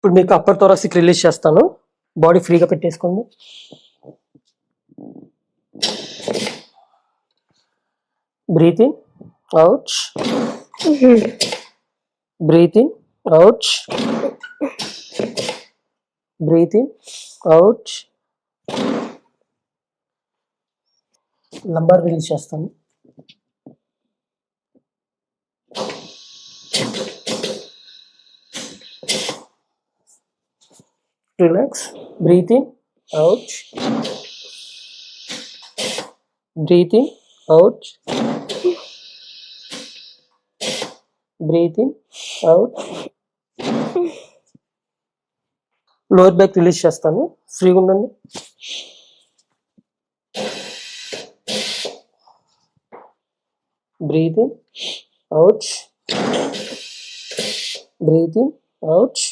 ఇప్పుడు మీకు upper thoracic release చేస్తాను. బాడీ ఫ్రీగా పెట్టేసుకోండి. Breathe in, out, breathe in, out, breathe in, out. Lumbar release చేస్తాను. Relax. Breathe in, out, breathe in, out, breathe in, out. Lower back release చేస్తాను. ఫ్రీగా ఉండండి. Breathe in, out, breathe in, out.